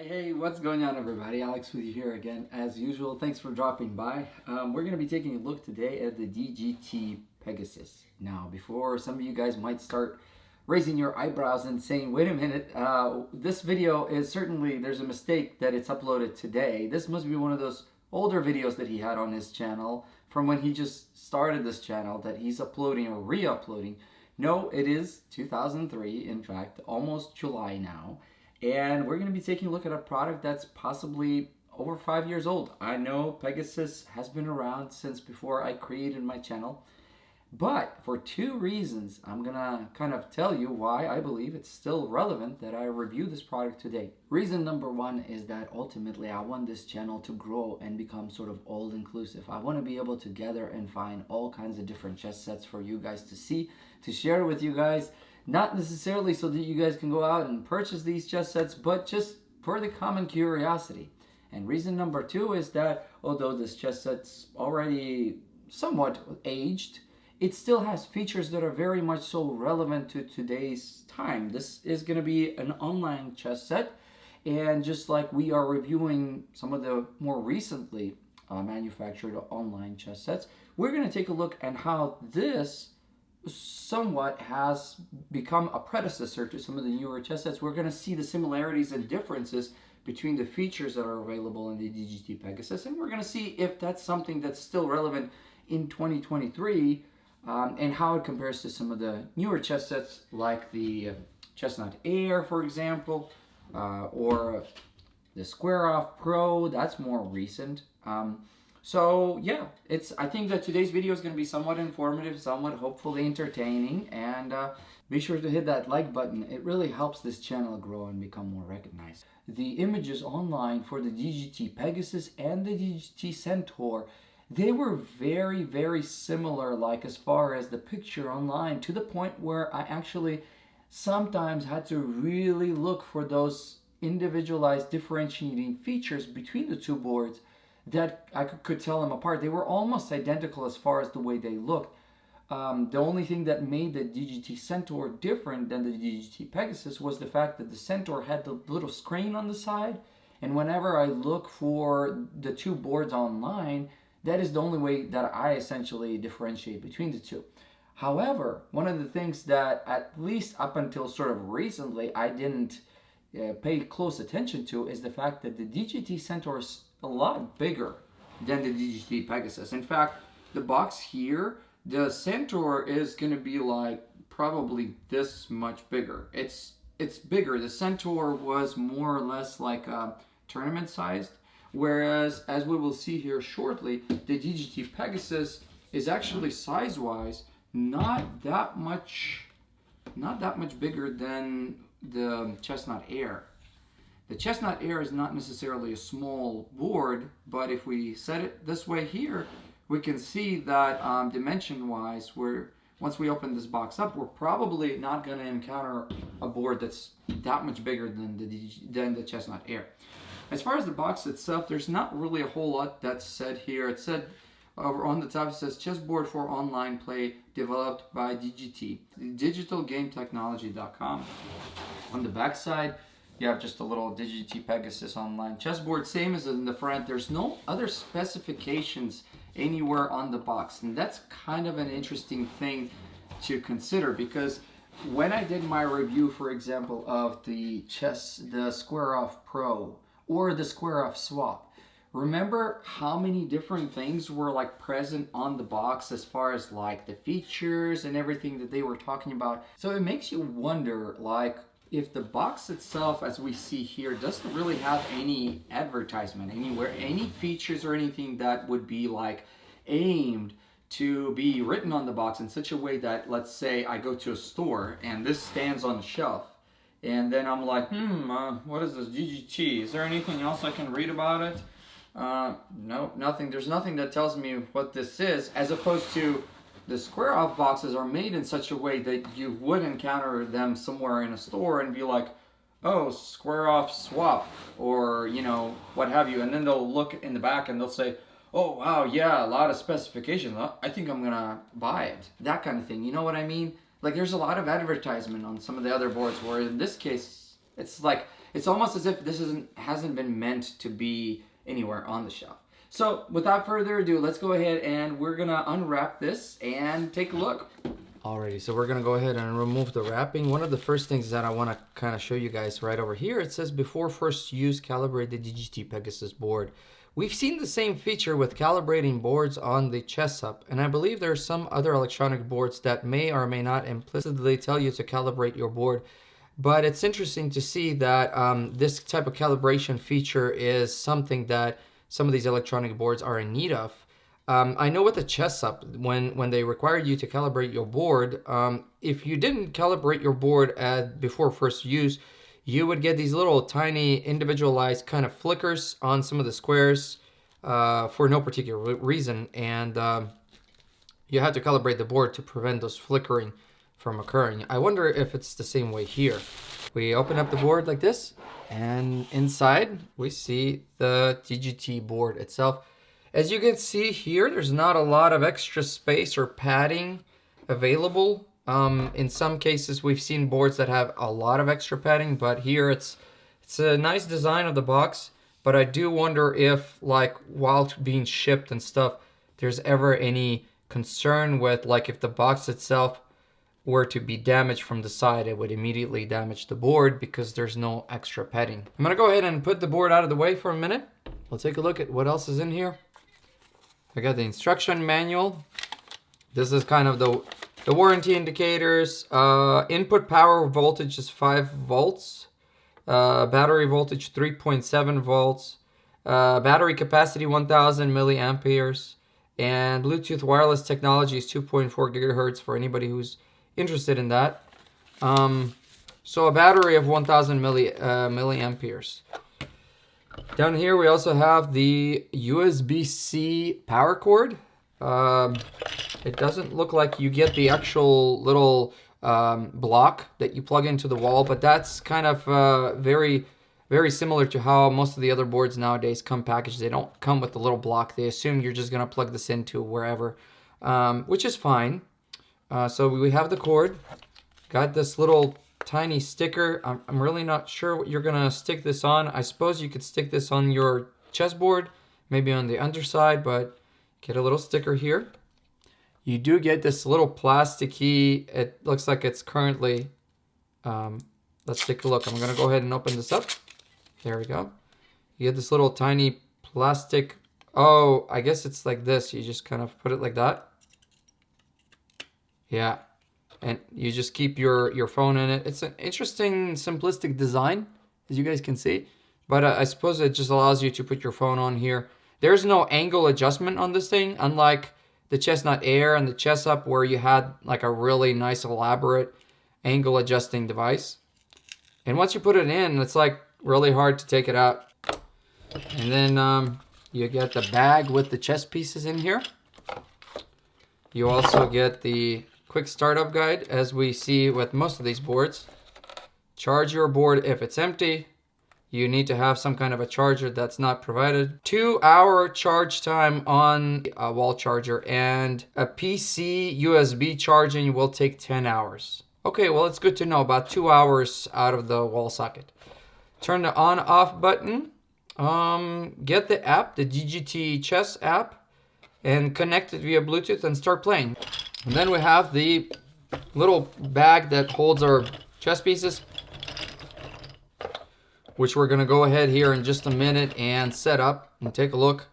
Hey, what's going on, everybody? Alex with you here again, as usual. Thanks for dropping by. We're going to be taking a look today at the DGT Pegasus. Now, before some of you guys might start raising your eyebrows and saying, wait a minute, this video is certainly, there's a mistake that it's uploaded today. This must be one of those older videos that he had on his channel from when he just started this channel that he's uploading or re-uploading. No, it is 2003, in fact, almost July now. And we're going to be taking a look at a product that's possibly over 5 years old. I know Pegasus has been around since before I created my channel, but for two reasons, I'm going to kind of tell you why I believe it's still relevant that I review this product today. Reason number one is that ultimately I want this channel to grow and become sort of all-inclusive. I want to be able to gather and find all kinds of different chess sets for you guys to see, to share with you guys. Not necessarily so that you guys can go out and purchase these chess sets, but just for the common curiosity. And reason number two is that although this chess set's already somewhat aged, it still has features that are very much so relevant to today's time. This is going to be an online chess set, and just like we are reviewing some of the more recently manufactured online chess sets, we're going to take a look at how this somewhat has become a predecessor to some of the newer chess sets. We're going to see the similarities and differences between the features that are available in the DGT Pegasus, and we're going to see if that's something that's still relevant in 2023, and how it compares to some of the newer chess sets like the Chessnut Air, for example, or the SquareOff Pro. That's more recent. So yeah, I think that today's video is going to be somewhat informative, somewhat hopefully entertaining, and be sure to hit that like button. It really helps this channel grow and become more recognized. The images online for the DGT Pegasus and the DGT Centaur, they were very, very similar, like as far as the picture online, to the point where I actually sometimes had to really look for those individualized differentiating features between the two boards that I could tell them apart. They were almost identical as far as the way they looked. The only thing that made the DGT Centaur different than the DGT Pegasus was the fact that the Centaur had the little screen on the side, and whenever I look for the two boards online, that is the only way that I essentially differentiate between the two. However, one of the things that at least up until sort of recently I didn't pay close attention to is the fact that the DGT Centaur is a lot bigger than the DGT Pegasus. In fact, the box here, the Centaur is going to be like probably this much bigger. It's bigger. The Centaur was more or less like tournament sized, whereas as we will see here shortly, the DGT Pegasus is actually size-wise not that much bigger than the Chessnut Air. The Chessnut Air is not necessarily a small board, but if we set it this way here, we can see that dimension-wise, once we open this box up, we're probably not going to encounter a board that's that much bigger than the Chessnut Air. As far as the box itself, there's not really a whole lot that's said here. It said over on the top, it says chessboard for online play developed by DGT, digitalgametechnology.com. On the back side, you have just a little DGT Pegasus online chessboard, same as in the front. There's no other specifications anywhere on the box, and that's kind of an interesting thing to consider, because when I did my review, for example, of the SquareOff Pro or the SquareOff Swap, remember how many different things were like present on the box as far as like the features and everything that they were talking about? So it makes you wonder, like, if the box itself, as we see here, doesn't really have any advertisement anywhere, any features or anything that would be like aimed to be written on the box in such a way that, let's say I go to a store and this stands on the shelf, and then I'm like, what is this DGT? Is there anything else I can read about it? No, nothing. There's nothing that tells me what this is, as opposed to the SquareOff boxes are made in such a way that you would encounter them somewhere in a store and be like, oh, SquareOff Swap, or, you know, what have you. And then they'll look in the back and they'll say, oh, wow, yeah, a lot of specifications. I think I'm going to buy it. That kind of thing. You know what I mean? Like, there's a lot of advertisement on some of the other boards, where in this case, it's like, It's almost as if this hasn't been meant to be anywhere on the shelf. So without further ado, let's go ahead and we're gonna unwrap this and take a look. Alrighty, so we're gonna go ahead and remove the wrapping. One of the first things that I wanna kind of show you guys right over here, it says before first use, calibrate the DGT Pegasus board. We've seen the same feature with calibrating boards on the Chessup, and I believe there are some other electronic boards that may or may not implicitly tell you to calibrate your board. But it's interesting to see that this type of calibration feature is something that some of these electronic boards are in need of. I know with the Chessup, when they required you to calibrate your board, if you didn't calibrate your board before first use, you would get these little tiny individualized kind of flickers on some of the squares for no particular reason. And you have to calibrate the board to prevent those flickering from occurring. I wonder if it's the same way here. We open up the board like this, and inside we see the DGT board itself. As you can see here, there's not a lot of extra space or padding available. In some cases, we've seen boards that have a lot of extra padding, but here it's a nice design of the box. But I do wonder if, like, while being shipped and stuff, there's ever any concern with, like, if the box itself were to be damaged from the side, it would immediately damage the board because there's no extra padding. I'm gonna go ahead and put the board out of the way for a minute. We'll take a look at what else is in here. I got the instruction manual. This is kind of the warranty indicators. Input power voltage is 5 volts. Battery voltage 3.7 volts. Battery capacity 1000 milliamperes. And Bluetooth wireless technology is 2.4 gigahertz for anybody who's interested in that. So a battery of 1000 milliamperes. Down here we also have the USB-C power cord. It doesn't look like you get the actual little block that you plug into the wall, but that's kind of very, very similar to how most of the other boards nowadays come packaged. They don't come with the little block. They assume you're just gonna plug this into wherever, which is fine. So we have the cord. Got this little tiny sticker. I'm really not sure what you're gonna stick this on. I suppose you could stick this on your chessboard, maybe on the underside, but get a little sticker here. You do get this little plasticky, it looks like it's currently, let's take a look. I'm gonna go ahead and open this up. There we go. You get this little tiny plastic, oh, I guess it's like this. You just kind of put it like that. Yeah. And you just keep your phone in it. It's an interesting, simplistic design, as you guys can see. But I suppose it just allows you to put your phone on here. There's no angle adjustment on this thing, unlike the Chessnut Air and the Chessup, where you had like a really nice, elaborate angle adjusting device. And once you put it in, it's like really hard to take it out. And then you get the bag with the chess pieces in here. You also get the quick startup guide, as we see with most of these boards. Charge your board if it's empty. You need to have some kind of a charger that's not provided. 2-hour charge time on a wall charger, and a PC USB charging will take 10 hours. Okay, well, it's good to know, about 2 hours out of the wall socket. Turn the on-off button. Get the app, the DGT Chess app, and connect it via Bluetooth and start playing. And then we have the little bag that holds our chess pieces, which we're gonna go ahead here in just a minute and set up and take a look.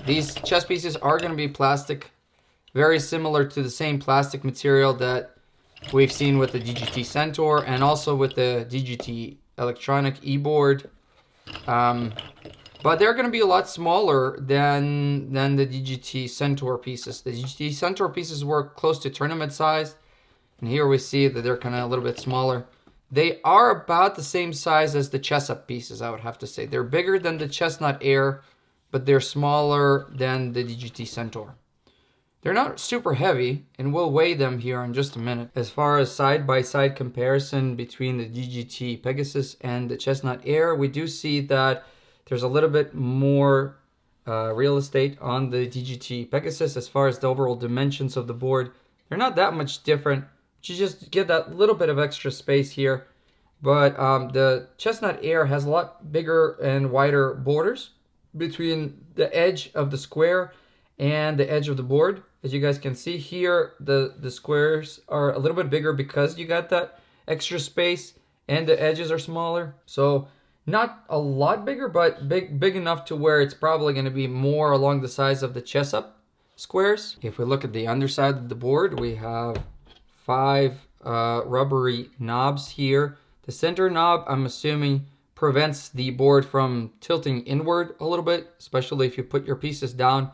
These chess pieces are gonna be plastic, very similar to the same plastic material that we've seen with the DGT Centaur and also with the DGT electronic e-board. But they're going to be a lot smaller than the DGT Centaur pieces. The DGT Centaur pieces were close to tournament size, and here we see that they're kind of a little bit smaller. They are about the same size as the Chessup pieces, I would have to say. They're bigger than the Chessnut Air, but they're smaller than the DGT Centaur. They're not super heavy, and we'll weigh them here in just a minute. As far as side-by-side comparison between the DGT Pegasus and the Chessnut Air, we do see that there's a little bit more real estate on the DGT Pegasus. As far as the overall dimensions of the board, they're not that much different. You just get that little bit of extra space here. But the Chestnut Air has a lot bigger and wider borders between the edge of the square and the edge of the board. As you guys can see here, the squares are a little bit bigger because you got that extra space, and the edges are smaller. So not a lot bigger, but big enough to where it's probably going to be more along the size of the Chessup squares. If we look at the underside of the board, we have 5 rubbery knobs here. The center knob, I'm assuming, prevents the board from tilting inward a little bit, especially if you put your pieces down.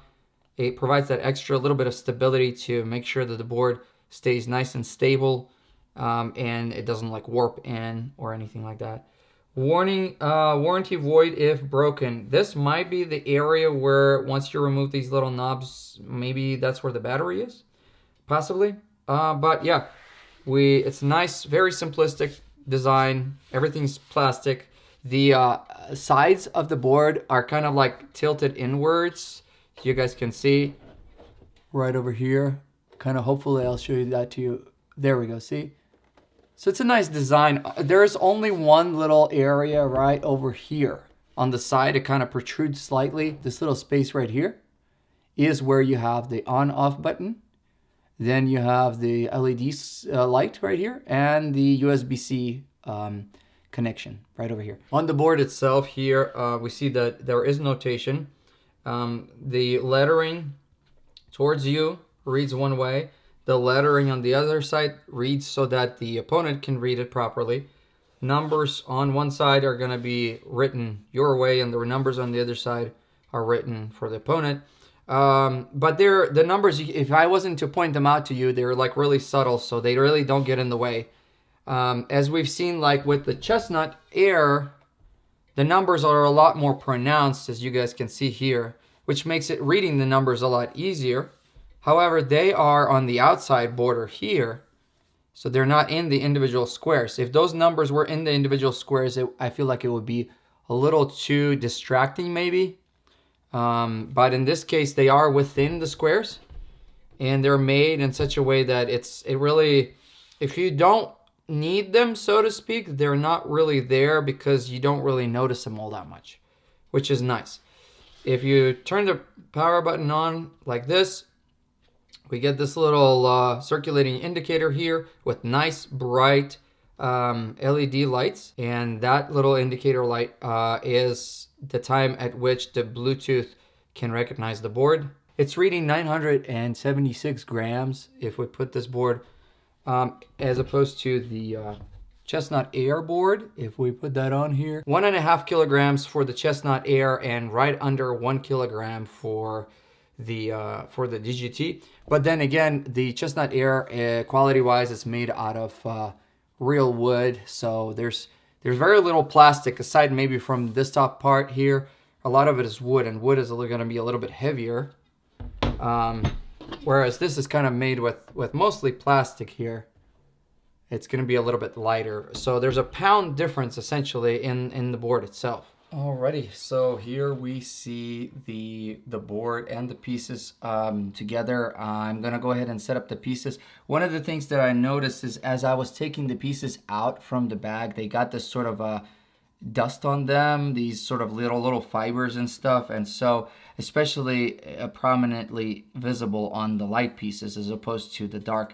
It provides that extra little bit of stability to make sure that the board stays nice and stable, and it doesn't like warp in or anything like that. Warning, warranty void if broken. This might be the area where once you remove these little knobs, maybe that's where the battery is, possibly. But yeah, it's nice, very simplistic design. Everything's plastic. The sides of the board are kind of like tilted inwards. You guys can see right over here. Kind of, hopefully I'll show you that to you. There we go, see? So it's a nice design. There's only one little area right over here. On the side, it kind of protrudes slightly. This little space right here is where you have the on-off button. Then you have the LED light right here and the USB-C connection right over here. On the board itself here, we see that there is notation. The lettering towards you reads one way. The lettering on the other side reads so that the opponent can read it properly. Numbers on one side are going to be written your way, and the numbers on the other side are written for the opponent. But the numbers, if I wasn't to point them out to you, they're like really subtle, so they really don't get in the way. As we've seen, like with the Chestnut Air, the numbers are a lot more pronounced, as you guys can see here, which makes it reading the numbers a lot easier. However, they are on the outside border here, so they're not in the individual squares. If those numbers were in the individual squares, I feel like it would be a little too distracting maybe. But in this case, they are within the squares, and they're made in such a way that it really, if you don't need them, so to speak, they're not really there because you don't really notice them all that much, which is nice. If you turn the power button on like this, we get this little circulating indicator here with nice bright LED lights, and that little indicator light is the time at which the Bluetooth can recognize the board. It's reading 976 grams if we put this board as opposed to the Chestnut Air board. If we put that on here, 1.5 kilograms for the Chestnut Air and right under 1 kilogram for the DGT. But then again, the Chestnut Air, quality-wise, is made out of real wood, so there's very little plastic aside maybe from this top part here. A lot of it is wood, and wood is going to be a little bit heavier, whereas this is kind of made with mostly plastic here. It's going to be a little bit lighter, so there's a pound difference essentially in the board itself. Alrighty, so here we see the board and the pieces together. I'm gonna go ahead and set up the pieces. One of the things that I noticed is as I was taking the pieces out from the bag, they got this sort of dust on them, these sort of little fibers and stuff, and so especially prominently visible on the light pieces as opposed to the dark.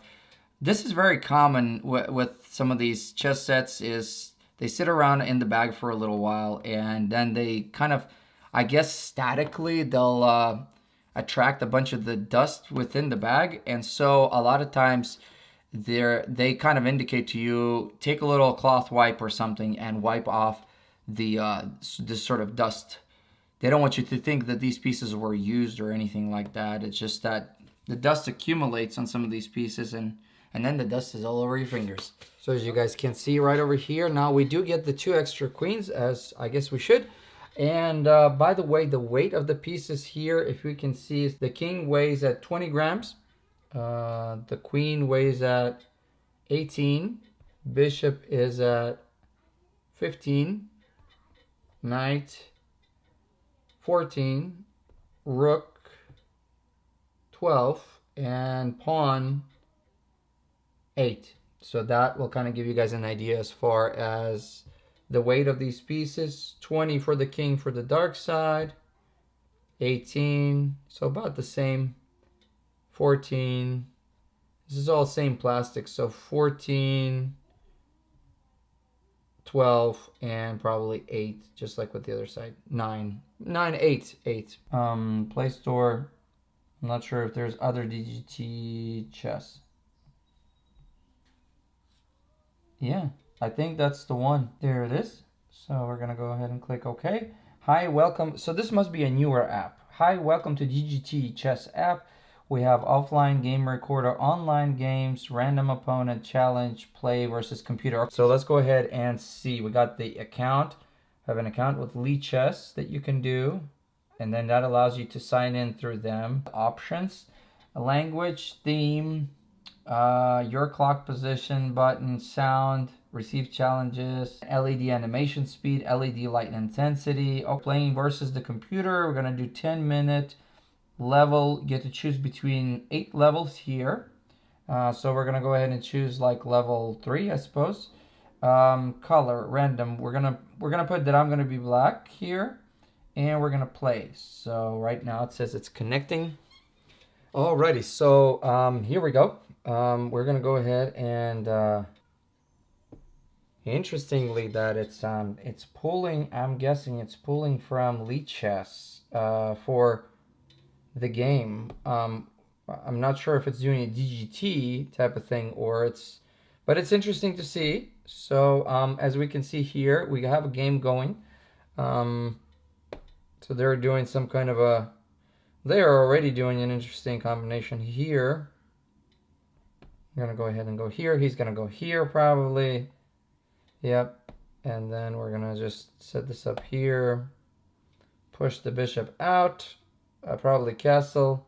This is very common with some of these chess sets. Is they sit around in the bag for a little while, and then they kind of, I guess statically, they'll attract a bunch of the dust within the bag. And so a lot of times they kind of indicate to you, take a little cloth wipe or something and wipe off this sort of dust. They don't want you to think that these pieces were used or anything like that. It's just that the dust accumulates on some of these pieces, and then the dust is all over your fingers. So as you guys can see right over here, now we do get the 2 extra queens, as I guess we should. And by the way, the weight of the pieces here, if we can see, is the king weighs at 20 grams. The queen weighs at 18. Bishop is at 15. Knight 14. Rook 12. And pawn 8. So that will kind of give you guys an idea as far as the weight of these pieces. 20 for the king for the dark side. 18, so about the same. 14. This is all same plastic, so 14, 12, and probably 8, just like with the other side. 9, 8. Play Store. I'm not sure if there's other DGT chess. Yeah, I think that's the one. There it is. So we're gonna go ahead and click OK. Hi, welcome. So this must be a newer app. Hi, welcome to DGT Chess app. We have offline game recorder, online games, random opponent, challenge, play versus computer. So let's go ahead and see. We got the account. I have an account with Chess that you can do. And then that allows you to sign in through them. Options, a language, theme, your clock position, button, sound, receive challenges, LED animation speed, LED light intensity. Oh, playing versus the computer. We're going to do 10-minute. Level, you get to choose between 8 levels here. So we're gonna go ahead and choose like level 3, I suppose. Color, random. We're gonna put that I'm gonna be black here, and we're gonna play. So right now it says it's connecting. Alrighty, so here we go. We're gonna go ahead and interestingly that it's pulling. I'm guessing it's pulling from Chess for the game. I'm not sure if it's doing a DGT type of thing or but it's interesting to see. So as we can see here, we have a game going. So they're doing some kind of they are already doing an interesting combination here. I'm gonna go ahead and go here. He's gonna go here probably. Yep. And then we're gonna just set this up here. Push the bishop out. Probably castle.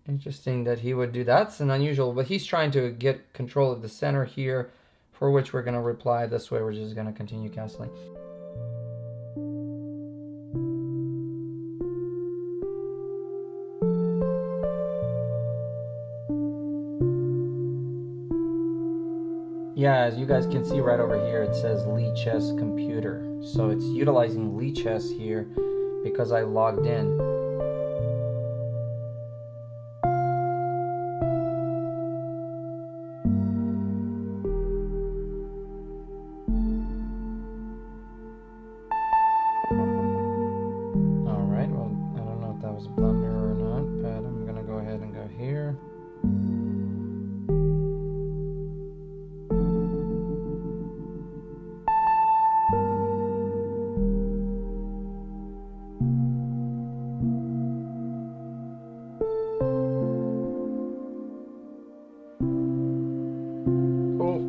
Interesting that he would do that. It's an unusual, but he's trying to get control of the center here, for which we're going to reply this way. We're just going to continue castling. Yeah, as you guys can see right over here, it says Chess computer. So it's utilizing Chess here because I logged in. Alright, well, I don't know if that was a blunder or not, but I'm going to go ahead and go here.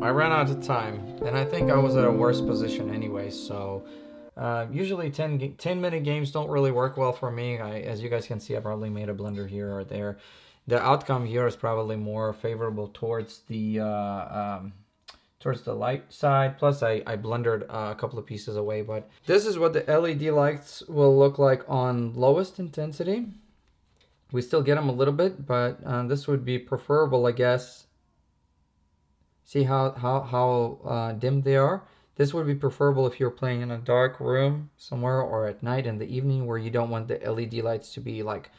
I ran out of time, and I think I was at a worse position anyway, so usually 10-minute games don't really work well for me. As you guys can see, I probably made a blunder here or there. The outcome here is probably more favorable towards the light side, plus I blundered a couple of pieces away, but this is what the LED lights will look like on lowest intensity. We still get them a little bit, but this would be preferable, I guess. See how dim they are? This would be preferable if you're playing in a dark room somewhere or at night in the evening where you don't want the LED lights to be like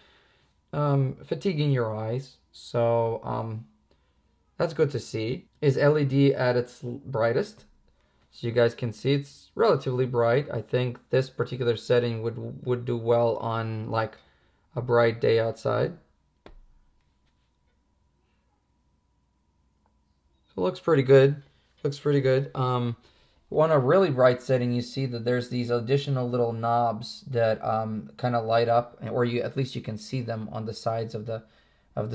fatiguing your eyes. So that's good to see. Is LED at its brightest? So you guys can see it's relatively bright. I think this particular setting would do well on like a bright day outside. It looks pretty good. Looks pretty good. On a really bright setting, you see that there's these additional little knobs that kind of light up, or at least you can see them on the sides of the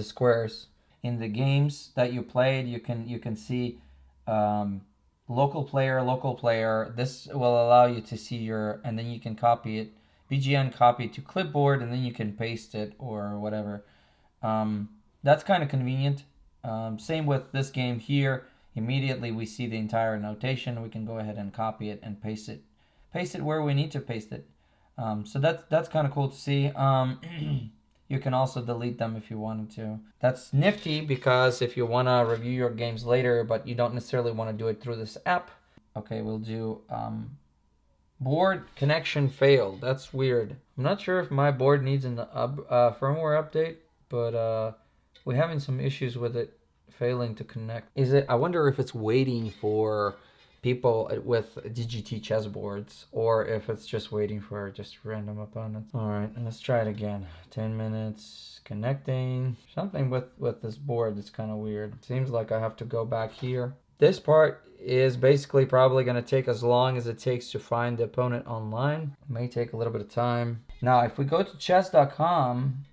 squares. In the games that you played, you can see local player. This will allow you to see and then you can copy it. BGN copy to clipboard, and then you can paste it or whatever. That's kind of convenient. Same with this game here. Immediately we see the entire notation. We can go ahead and copy it and paste it where we need to paste it. So that's kind of cool to see. you can also delete them if you wanted to. That's nifty because if you want to review your games later, but you don't necessarily want to do it through this app. Okay, we'll do board connection failed. That's weird. I'm not sure if my board needs an firmware update, but we're having some issues with it failing to connect. I wonder if it's waiting for people with DGT chess boards, or if it's just waiting for just random opponents. All right, let's try it again. 10 minutes connecting. Something with this board that's kind of weird. Seems like I have to go back here. This part is basically probably going to take as long as it takes to find the opponent online. It may take a little bit of time. Now, if we go to chess.com,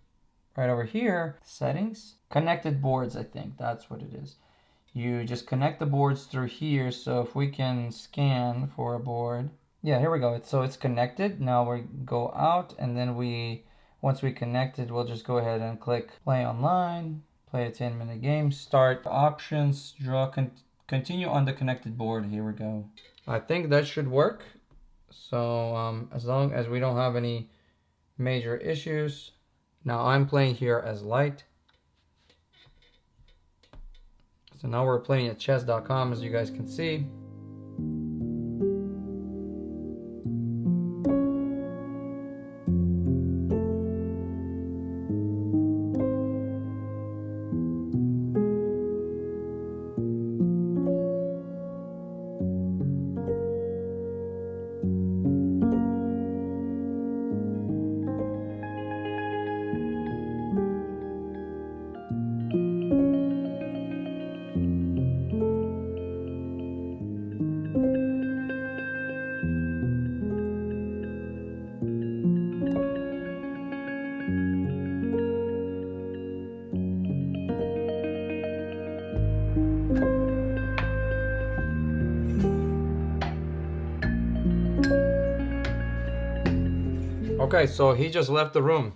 right over here, settings, connected boards, I think that's what it is. You just connect the boards through here. So if we can scan for a board. Yeah, here we go. So it's connected. Now we go out, and then once we connected, we'll just go ahead and click play online, play a 10-minute game, start options, draw, continue on the connected board. Here we go. I think that should work. So as long as we don't have any major issues. Now I'm playing here as light. So now we're playing at chess.com, as you guys can see. Okay, so he just left the room.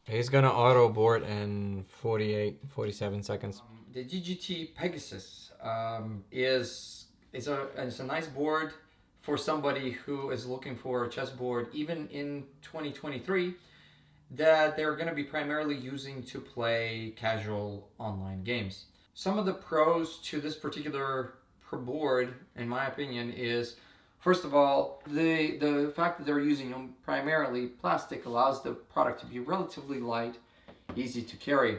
He's gonna auto board in 47 seconds. The DGT Pegasus is a nice board for somebody who is looking for a chessboard, even in 2023, that they're going to be primarily using to play casual online games. Some of the pros to this particular board, in my opinion, is first of all, the fact that they're using primarily plastic allows the product to be relatively light, easy to carry.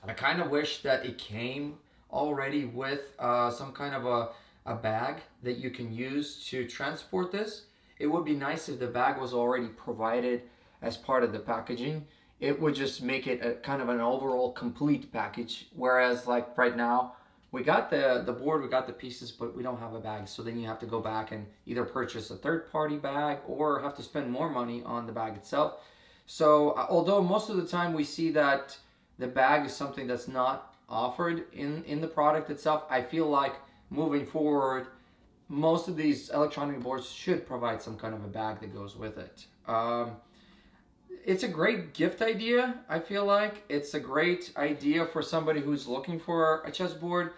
I kind of wish that it came already with some kind of a bag that you can use to transport this. It would be nice if the bag was already provided as part of the packaging. It would just make it a kind of an overall complete package. Whereas like right now, we got the board, we got the pieces, but we don't have a bag. So then you have to go back and either purchase a third-party bag or have to spend more money on the bag itself. So although most of the time we see that the bag is something that's not offered in the product itself, I feel like moving forward, most of these electronic boards should provide some kind of a bag that goes with it. It's a great gift idea, I feel like. It's a great idea for somebody who's looking for a chessboard.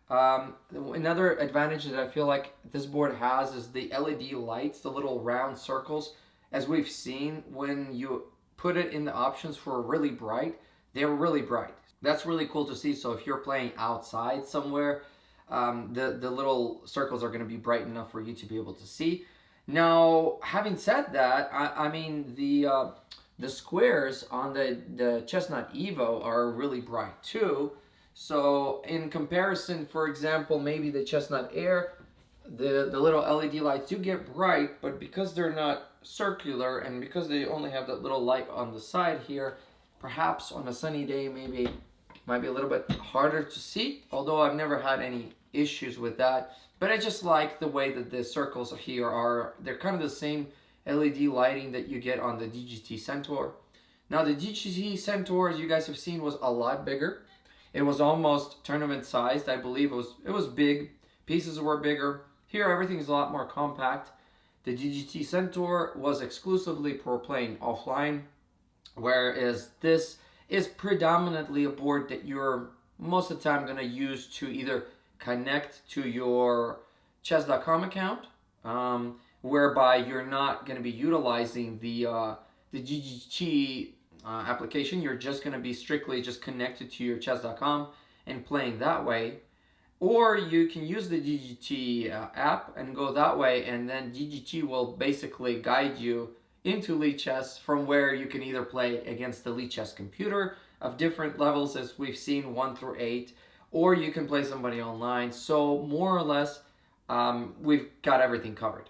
Another advantage that I feel like this board has is the LED lights, the little round circles. As we've seen, when you put it in the options for really bright, they're really bright. That's really cool to see. So if you're playing outside somewhere, the little circles are going to be bright enough for you to be able to see. Now, having said that, I mean the squares on the Chessnut Evo are really bright too. So in comparison, for example, maybe the Chessnut Air, the little LED lights do get bright, but because they're not circular and because they only have that little light on the side here, perhaps on a sunny day maybe it might be a little bit harder to see, although I've never had any issues with that. But I just like the way that the circles here are. They're kind of the same LED lighting that you get on the DGT Centaur. Now the DGT Centaur, as you guys have seen, was a lot bigger. It was almost tournament sized, I believe. It was big. Pieces were bigger. Here everything is a lot more compact. The DGT Centaur was exclusively for playing offline, whereas this is predominantly a board that you're most of the time going to use to either connect to your chess.com account, whereby you're not going to be utilizing the DGT application, you're just going to be strictly just connected to your chess.com and playing that way. Or you can use the DGT app and go that way, and then DGT will basically guide you into Lichess from where you can either play against the Lichess computer of different levels, as we've seen 1 through 8, or you can play somebody online. So more or less, we've got everything covered.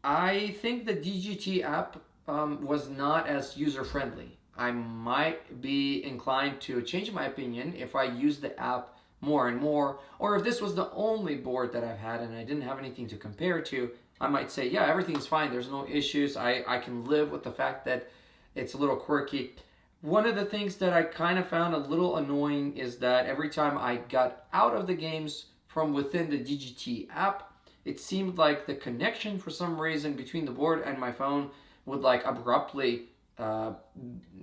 I think the DGT app was not as user-friendly. I might be inclined to change my opinion if I use the app more and more, or if this was the only board that I've had and I didn't have anything to compare to, I might say, yeah, everything's fine, there's no issues, I can live with the fact that it's a little quirky. One of the things that I kind of found a little annoying is that every time I got out of the games from within the DGT app, it seemed like the connection for some reason between the board and my phone would like abruptly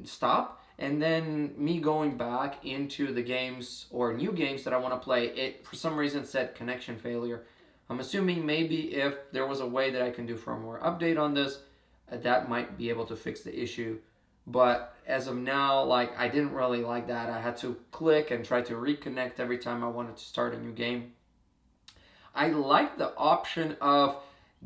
stop. And then me going back into the games or new games that I want to play, it for some reason said connection failure. I'm assuming maybe if there was a way that I can do firmware update on this, that might be able to fix the issue. But as of now, like, I didn't really like that. I had to click and try to reconnect every time I wanted to start a new game. I like the option of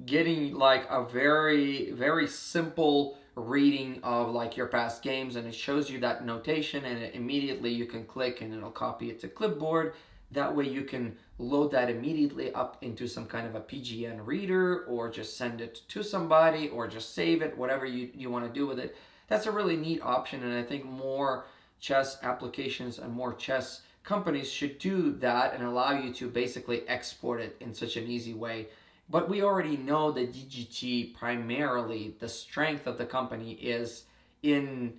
getting like a very, very simple reading of like your past games, and it shows you that notation, and immediately you can click and it'll copy it to clipboard. That way you can load that immediately up into some kind of a PGN reader, or just send it to somebody, or just save it, whatever you want to do with it. That's a really neat option, and I think more chess applications and more chess companies should do that and allow you to basically export it in such an easy way. But we already know that DGT, primarily the strength of the company is in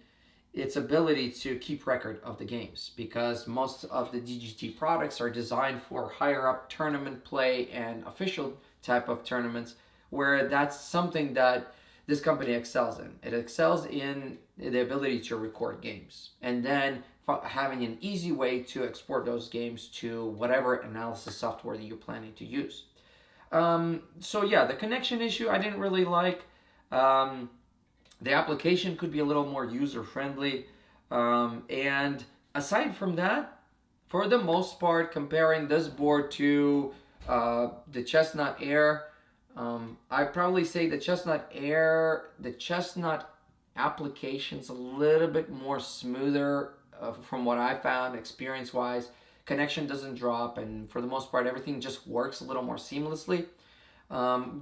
its ability to keep record of the games, because most of the DGT products are designed for higher up tournament play and official type of tournaments, where that's something that this company excels in. It excels in the ability to record games and then having an easy way to export those games to whatever analysis software that you're planning to use. So yeah, the connection issue I didn't really like. The application could be a little more user-friendly. And aside from that, for the most part, comparing this board to the Chessnut Air, I'd probably say the Chessnut Air, the Chessnut application's a little bit more smoother from what I found experience-wise. Connection doesn't drop, and for the most part, everything just works a little more seamlessly. The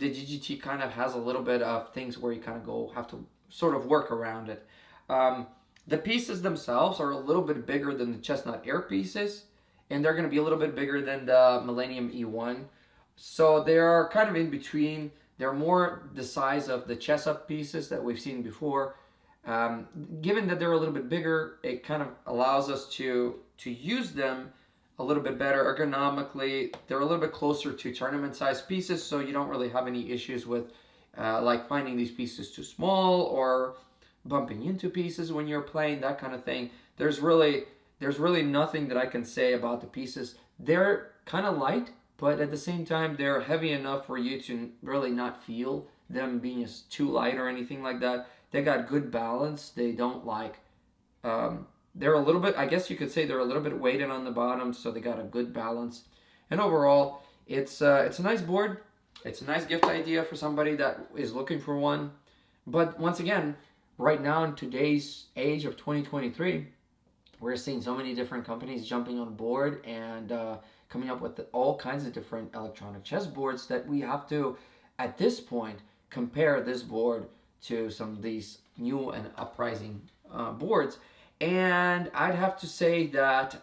DGT kind of has a little bit of things where you kind of have to sort of work around it. The pieces themselves are a little bit bigger than the Chessnut Air pieces, and they're going to be a little bit bigger than the Millennium E1. So they're kind of in between. They're more the size of the Chessup pieces that we've seen before. Given that they're a little bit bigger, it kind of allows us to use them a little bit better ergonomically. They're a little bit closer to tournament size pieces, so you don't really have any issues with like finding these pieces too small or bumping into pieces when you're playing, that kind of thing. There's really nothing that I can say about the pieces. They're kind of light, but at the same time they're heavy enough for you to really not feel them being too light or anything like that. They got good balance. They don't like they're a little bit, I guess you could say they're a little bit weighted on the bottom, so they got a good balance. And overall, it's a nice board. It's a nice gift idea for somebody that is looking for one. But once again, right now in today's age of 2023, we're seeing so many different companies jumping on board and coming up with all kinds of different electronic chess boards that we have to, at this point, compare this board to some of these new and uprising boards. And I'd have to say that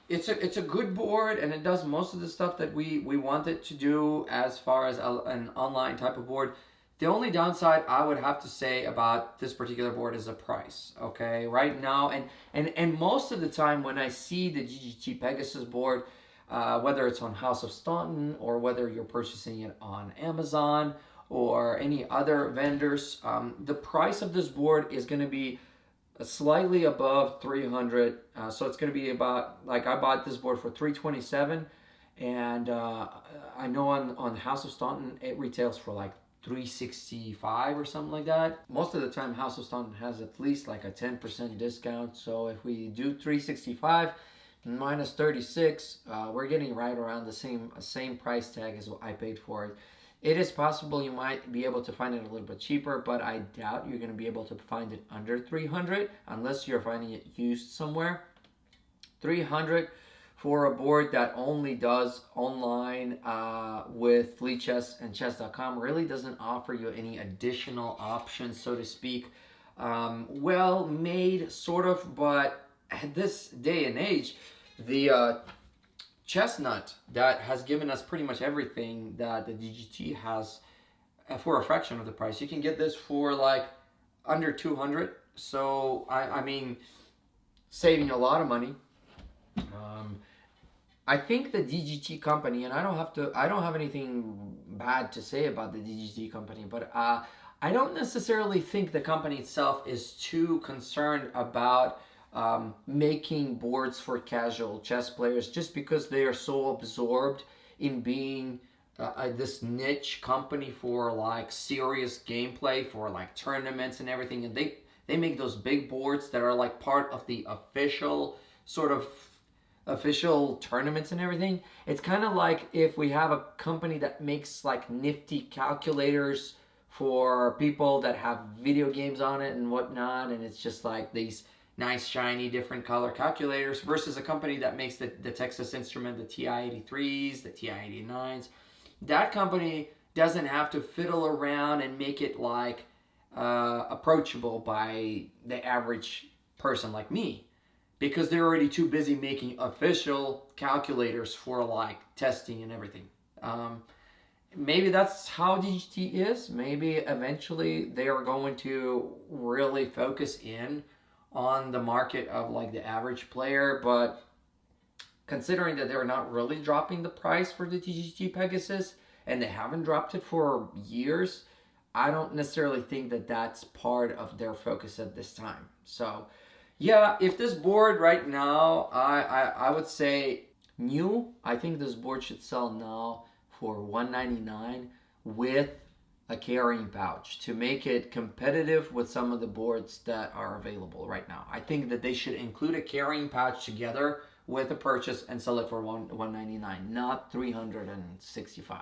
it's a good board, and it does most of the stuff that we want it to do as far as an online type of board. The only downside I would have to say about this particular board is the price. Okay, right now, and most of the time when I see the DGT Pegasus board, whether it's on House of Staunton or whether you're purchasing it on Amazon or any other vendors, the price of this board is going to be slightly above 300. So it's going to be about, like, I bought this board for 327, and I know on House of Staunton it retails for like 365 or something like that. Most of the time House of Stone has at least like a 10% discount. So if we do 365 minus 36, we're getting right around the same price tag as what I paid for it. It is possible you might be able to find it a little bit cheaper, but I doubt you're going to be able to find it under 300 unless you're finding it used somewhere. 300 for a board that only does online with Fleet Chess and chess.com really doesn't offer you any additional options, so to speak. Well made, sort of, but at this day and age, the Chessnut that has given us pretty much everything that the DGT has for a fraction of the price. You can get this for like under 200. So I mean, saving a lot of money. I think the DGT company, and I don't have anything bad to say about the DGT company, but I don't necessarily think the company itself is too concerned about making boards for casual chess players, just because they are so absorbed in being this niche company for like serious gameplay, for like tournaments and everything, and they make those big boards that are like part of the official tournaments and everything. It's kind of like if we have a company that makes like nifty calculators for people that have video games on it and whatnot, and it's just like these nice shiny different color calculators, versus a company that makes the Texas Instrument, the TI-83s, the TI-89s. That company doesn't have to fiddle around and make it like approachable by the average person like me, because they're already too busy making official calculators for like testing and everything. Maybe that's how DGT is. Maybe eventually they are going to really focus in on the market of like the average player, but considering that they're not really dropping the price for the DGT Pegasus, and they haven't dropped it for years, I don't necessarily think that that's part of their focus at this time. So yeah, if this board right now, I would say new, I think this board should sell now for $199 with a carrying pouch to make it competitive with some of the boards that are available right now. I think that they should include a carrying pouch together with a purchase and sell it for $199, not $365.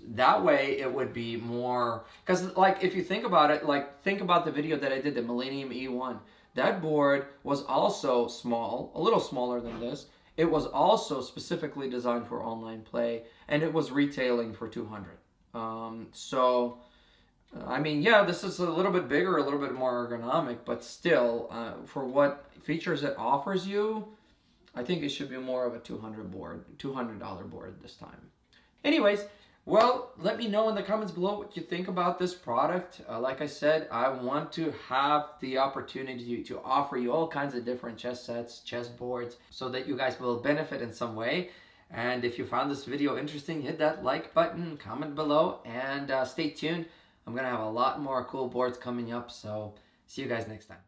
That way it would be more, because like if you think about it, like think about the video that I did, the Millennium E1. That board was also small, a little smaller than this. It was also specifically designed for online play, and it was retailing for $200. So, I mean, yeah, this is a little bit bigger, a little bit more ergonomic, but still, for what features it offers you, I think it should be more of a $200 board this time. Anyways, well, let me know in the comments below what you think about this product. Like I said, I want to have the opportunity to offer you all kinds of different chess sets, chess boards, so that you guys will benefit in some way. And if you found this video interesting, hit that like button, comment below, and stay tuned. I'm going to have a lot more cool boards coming up, so see you guys next time.